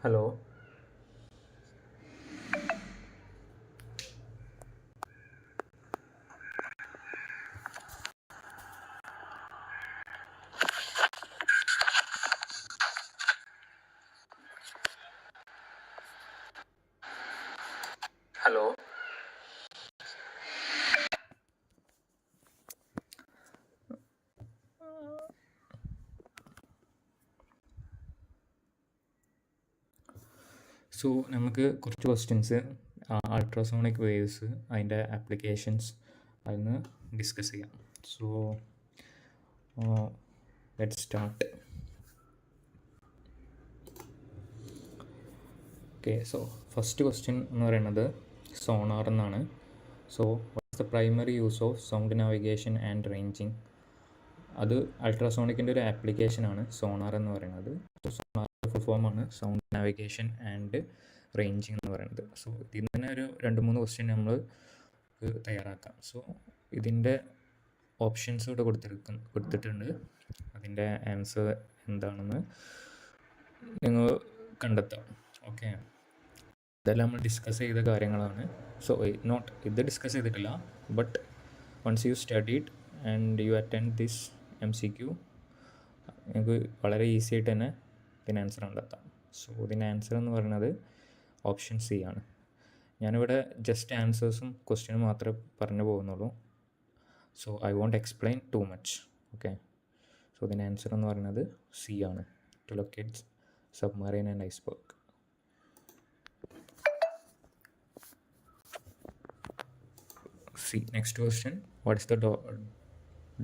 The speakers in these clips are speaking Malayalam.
ഹലോ. ഹലോ. സോ നമുക്ക് കുറച്ച് ക്വസ്റ്റ്യൻസ് അൾട്രാസോണിക് വേവ്സ് അതിൻ്റെ ആപ്ലിക്കേഷൻസ് അതിന് ഡിസ്കസ് ചെയ്യാം. So let start. Okay, so first question എന്ന് പറയുന്നത് സോണാർ എന്നാണ്. So what's the primary use of sound navigation and ranging? അത് അൾട്രാസോണിക്കിൻ്റെ ഒരു ആപ്ലിക്കേഷനാണ് സോണാർ എന്ന് പറയുന്നത്. സോണാർ ഫുൾ ഫോമാണ് സൗണ്ട് നാവിഗേഷൻ ആൻഡ് റേഞ്ചിങ് എന്ന് പറയുന്നത്. സോ ഇതിൽ തന്നെ ഒരു 2-3 ക്വസ്റ്റ്യൻ നമ്മൾ തയ്യാറാക്കാം. സോ ഇതിൻ്റെ ഓപ്ഷൻസ് ഇവിടെ കൊടുത്തിട്ടുണ്ട്. അതിൻ്റെ ആൻസർ എന്താണെന്ന് നിങ്ങൾ കണ്ടെത്താം. ഓക്കെ, ഇതെല്ലാം നമ്മൾ ഡിസ്കസ് ചെയ്ത കാര്യങ്ങളാണ്. സോ ഇത് ഡിസ്കസ് ചെയ്തിട്ടില്ല, but once you studied and you attend this MCQ നിങ്ങൾക്ക് വളരെ ഈസി ആയിട്ട് തന്നെ ഇതിന് ആൻസർ കണ്ടെത്താം. സോ ഇതിൻ്റെ ആൻസർ എന്ന് പറയുന്നത് ഓപ്ഷൻ സി ആണ്. ഞാനിവിടെ ജസ്റ്റ് ആൻസേഴ്സും ക്വസ്റ്റ്യനും മാത്രമേ പറഞ്ഞു പോകുന്നുള്ളൂ. So I won't explain too much. Okay, so ഇതിൻ്റെ ആൻസർ എന്ന് പറയുന്നത് സി ആണ്, to locate submarine and iceberg. C. Next question, what is the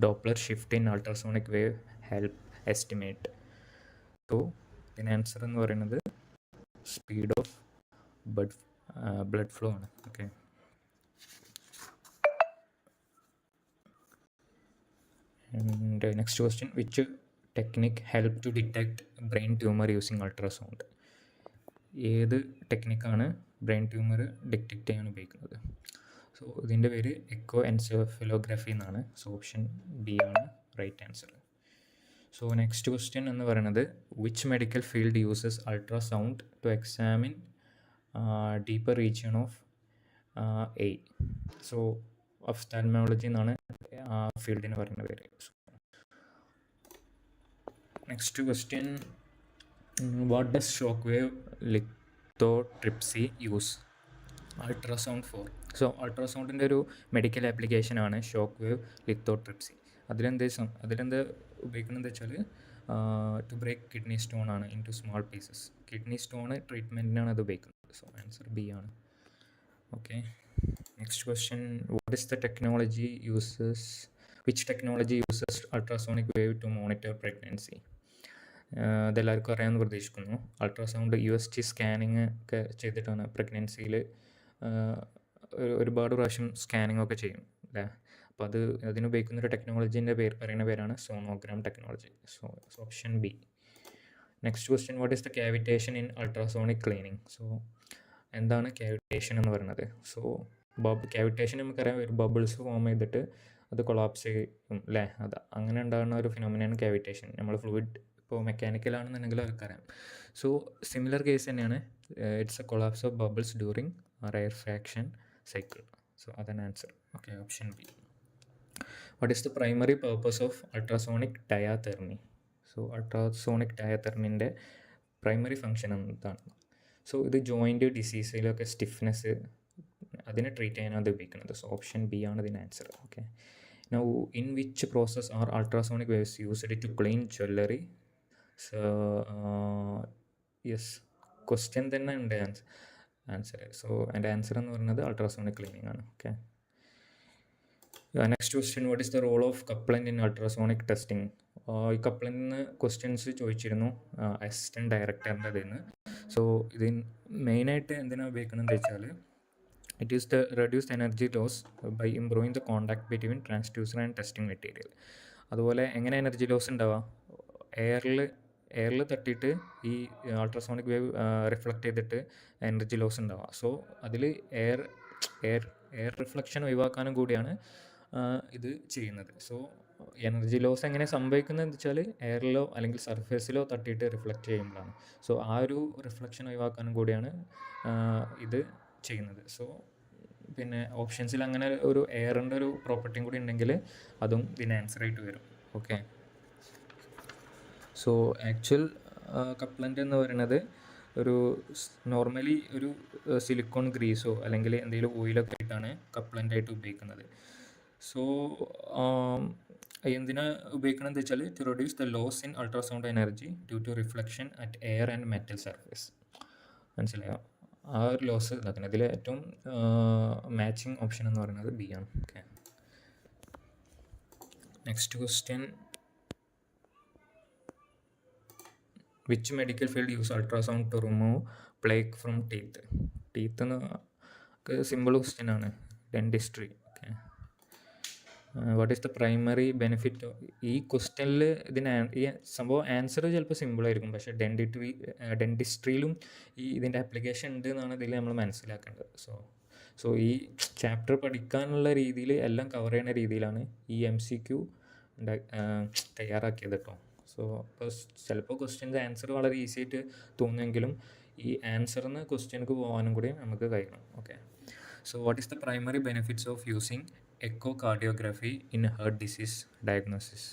Doppler shift in ultrasonic wave help estimate? So ഇതിന് ആൻസർ എന്ന് പറയുന്നത് സ്പീഡ് ഓഫ് ബ്ലഡ് ഫ്ലോ ആണ്. Okay, and next question, which technique help to detect brain tumour using ultrasound? ഏത് ടെക്നിക്കാണ് ബ്രെയിൻ ട്യൂമർ ഡിറ്റക്ട് ചെയ്യാൻ ഉപയോഗിക്കുന്നത്? സോ ഇതിൻ്റെ പേര് എക്കോ എൻസെഫലോഗ്രഫി എന്നാണ്. സോ ഓപ്ഷൻ ബി ആണ് right answer. So next question എന്ന് പറയുന്നത്, which medical field uses ultrasound to examine deeper region of a? So ophthalmology എന്നാണ് ആ ഫീൽഡിന് പറയുന്ന പേര്. Next question, what does shock wave lithotripsy use ultrasound for? So അൾട്രാസൗണ്ടിൻ്റെ ഒരു മെഡിക്കൽ ആപ്ലിക്കേഷനാണ് ഷോക്ക് വേവ് ലിത്തോട്രിപ്സി. അതിലെന്ത് ഉപയോഗിക്കുന്നത് വെച്ചാൽ ടു ബ്രേക്ക് കിഡ്നി സ്റ്റോൺ ആണ് into small pieces. Kidney stone ട്രീറ്റ്മെൻറ്റിനാണ് അത് ഉപയോഗിക്കുന്നത്. സോ ആൻസർ ബി ആണ്. Okay, next question, which technology uses ultrasonic wave to monitor pregnancy? ഇതെല്ലാവർക്കും അറിയാമെന്ന് പ്രതീക്ഷിക്കുന്നു. അൾട്രാസൗണ്ട് USG സ്കാനിങ് ഒക്കെ ചെയ്തിട്ടാണ് പ്രഗ്നൻസിയിൽ ഒരുപാട് പ്രാവശ്യം സ്കാനിങ് ഒക്കെ ചെയ്യും അല്ലേ. അപ്പോൾ അതിനുപയോഗിക്കുന്നൊരു ടെക്നോളജീൻ്റെ പറയുന്ന പേരാണ് sonogram technology. So option B. Next question, what is the cavitation in ultrasonic cleaning? So എന്താണ് കാവിറ്റേഷൻ എന്ന് പറയുന്നത്? സോ കാവിറ്റേഷൻ നമുക്കറിയാം, ഒരു ബബിൾസ് ഫോം ചെയ്തിട്ട് അത് കൊളാപ്സ് ചെയ്യും അല്ലേ. അങ്ങനെ ഉണ്ടാകുന്ന ഒരു ഫിനോമിനയാണ് കാവിറ്റേഷൻ. നമ്മൾ ഫ്ലൂയിഡ് ഇപ്പോൾ മെക്കാനിക്കലാണെന്നുണ്ടെങ്കിൽ അവർക്കറിയാം. സോ സിമിലർ കേസ് തന്നെയാണ്. It's a collapse of bubbles during rarefaction cycle. So അതാണ് answer. Okay, option B. What is the primary purpose of ultrasonic diathermy? So ultrasonic ഡയാതെർമിൻ്റെ പ്രൈമറി ഫങ്ഷൻ എന്താണ്? സോ ഇത് ജോയിൻ്റ് ഡിസീസിലൊക്കെ സ്റ്റിഫ്നെസ് അതിനെ ട്രീറ്റ് ചെയ്യാനാണ് അത് ഉപയോഗിക്കുന്നത്. സോ ഓപ്ഷൻ ബി ആണ് ഇതിൻ്റെ answer. Okay, now in which process are ultrasonic waves used to clean jewellery? So yes, question തന്നെ ഉണ്ട് ആൻസർ. സോ എൻ്റെ ആൻസർ എന്ന് പറയുന്നത് അൾട്രാസോണിക് ക്ലീനിങ് ആണ്. Okay, next question, what is the role of couplant in ultrasonic testing? ഈ കപ്ലൻ്റിൽ നിന്ന് ക്വസ്റ്റ്യൻസ് ചോദിച്ചിരുന്നു അസിസ്റ്റൻറ്റ് ഡയറക്ടറിൻ്റെ അതിൽ നിന്ന്. സോ ഇത് മെയിനായിട്ട് എന്തിനാണ് ഉപയോഗിക്കുന്നത് വെച്ചാൽ, it is the reduced energy loss by improving the contact between transducer and testing material. അതുപോലെ എങ്ങനെ എനർജി ലോസ് ഉണ്ടാവുക? എയറിൽ തട്ടിയിട്ട് ഈ അൾട്രാസോണിക് വേവ് റിഫ്ലക്റ്റ് ചെയ്തിട്ട് എനർജി ലോസ് ഉണ്ടാവുക. സോ അതിൽ എയർ റിഫ്ലക്ഷൻ ഒഴിവാക്കാനും കൂടിയാണ് ഇത് ചെയ്യുന്നത്. സോ എനർജി ലോസ് എങ്ങനെ സംഭവിക്കുന്നതെന്ന് വെച്ചാൽ എയറിലോ അല്ലെങ്കിൽ സർഫേസിലോ തട്ടിയിട്ട് റിഫ്ലക്റ്റ് ചെയ്യുമ്പോഴാണ്. സോ ആ ഒരു റിഫ്ലക്ഷൻ ഒഴിവാക്കാനും കൂടിയാണ് ഇത് ചെയ്യുന്നത്. സോ പിന്നെ ഓപ്ഷൻസിൽ അങ്ങനെ ഒരു എയറിൻ്റെ ഒരു പ്രോപ്പർട്ടിയും കൂടി ഉണ്ടെങ്കിൽ അതും ഇതിന് ആൻസറായിട്ട് വരും. ഓക്കെ. സോ ആക്ച്വൽ കപ്ലൻ്റ് എന്ന് പറയുന്നത് ഒരു നോർമലി ഒരു സിലിക്കോൺ ഗ്രീസോ അല്ലെങ്കിൽ എന്തെങ്കിലും ഓയിലൊക്കെ ആയിട്ടാണ് കപ്ലൻ്റായിട്ട് ഉപയോഗിക്കുന്നത്. സോ എന്തിനാ ഉപയോഗിക്കണമെന്ന് വെച്ചാൽ to reduce the loss in ultrasound energy due to reflection at air and metal surface. മനസ്സിലായോ? ആ ഒരു ലോസ് ഇതാക്കുന്നത്. ഇതിൽ ഏറ്റവും മാച്ചിങ് ഓപ്ഷൻ എന്ന് പറയുന്നത് ബി ആണ്. Okay. Next question, which medical field use ultrasound to remove plaque from teeth? Teeth എന്ന് സിമ്പിൾ ക്വസ്റ്റ്യൻ ആണ്. Dentistry. Okay. What is the primary benefit? ഈ ക്വസ്റ്റ്യനിൽ ഈ സംഭവം ആൻസർ ചിലപ്പോൾ സിമ്പിളായിരിക്കും, പക്ഷേ ഡെൻറ്റിസ്ട്രിയിലും ഇതിൻ്റെ ആപ്ലിക്കേഷൻ ഉണ്ട് എന്നാണ് ഇതിൽ നമ്മൾ മനസ്സിലാക്കേണ്ടത്. സോ ഈ ചാപ്റ്റർ പഠിക്കാനുള്ള രീതിയിൽ എല്ലാം കവർ ചെയ്യുന്ന രീതിയിലാണ് ഈ MCQ തയ്യാറാക്കിയത് കേട്ടോ. സോ അപ്പോൾ ചിലപ്പോൾ ക്വസ്റ്റ്യൻ്റെ ആൻസർ വളരെ ഈസി ആയിട്ട് തോന്നുമെങ്കിലും ഈ ആൻസറിന് ക്വസ്റ്റ്യനക്ക് പോകാനും കൂടി നമുക്ക് കഴിയണം. Okay. So what is the primary benefits of using echocardiography in heart disease diagnosis?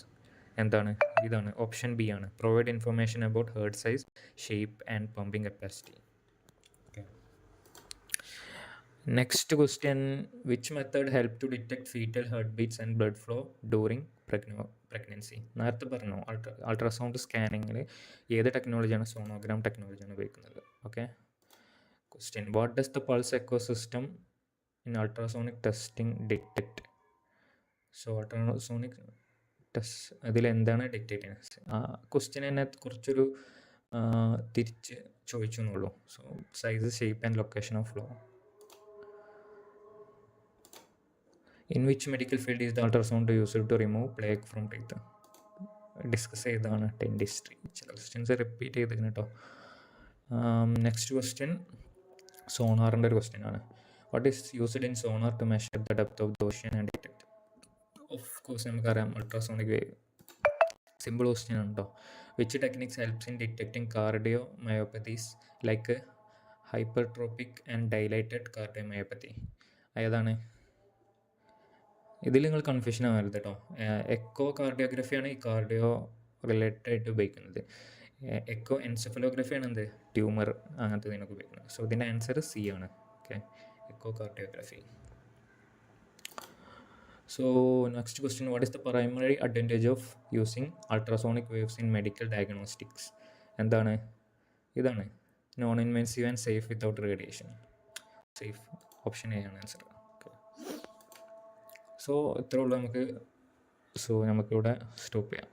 എന്താണ്? ഇതാണ് ഓപ്ഷൻ ബി ആണ്. Provide information about heart size, shape and pumping capacity. Okay. Next question, which method help to detect fetal heart beats and blood flow during pregnancy? നേരത്തെ പറഞ്ഞു അൾട്രാസൗണ്ട് സ്കാനിങ്ങിൽ ഏത് ടെക്നോളജിയാണ്? സോണോഗ്രാം ടെക്നോളജിയാണ് ഉപയോഗിക്കുന്നത്. Okay. Question, what does the pulse echo system in ultrasonic testing detect? So ultrasonic test അതിലെന്താണ് ഡിറ്റക്ട് ചെയ്യുന്നത്? ആ ക്വസ്റ്റ്യൻ തന്നെ കുറച്ചൊരു തിരിച്ച് ചോദിച്ചു എന്നുള്ളൂ. So size, shape and location of flow. In which medical field is the ultrasound used to remove plaque from teeth? Discuss ചെയ്തതാണ് ഡെൻറ്റിസ്ട്രി. ചില ക്വസ്റ്റ്യൻസ് റിപ്പീറ്റ് ചെയ്തിരുന്നു കേട്ടോ. നെക്സ്റ്റ് ക്വസ്റ്റ്യൻ സോണാറിൻ്റെ ഒരു ക്വസ്റ്റ്യൻ ആണ്. What is used in sonar to measure the depth of the ocean and detect? Of course നമുക്കറിയാം അൾട്രാസോണിക് വേവ്. സിമ്പിൾ ക്വസ്റ്റ്യൻ ആണ് കേട്ടോ. Which techniques helps in detecting cardiomyopathies like hypertrophic and dilated cardiomyopathy? ഏതാണ്? ഇതിൽ നിങ്ങൾ കൺഫ്യൂഷൻ ആവരുത് കേട്ടോ. എക്കോ കാർഡിയോഗ്രഫിയാണ് ഈ കാർഡിയോ റിലേറ്റഡ് ആയിട്ട് ഉപയോഗിക്കുന്നത്. എക്കോ എൻസെഫലോഗ്രഫിയാണ് എന്ത് ട്യൂമർ അങ്ങനത്തെ ഇതിനൊക്കെ ഉപയോഗിക്കുന്നത്. സോ ഇതിൻ്റെ ആൻസർ സി ആണ്. Okay. Echocardiography. So next question, what is the primary advantage of using ultrasonic waves in medical diagnostics? എന്താണ്? ഇതാണ് non invasive and safe without radiation. Safe. Option A ആണ് ആൻസർ. ഓക്കെ. സോ ഇത്രേ ഉള്ളൂ നമുക്ക്. സോ നമുക്കിവിടെ സ്റ്റോപ്പ് ചെയ്യാം.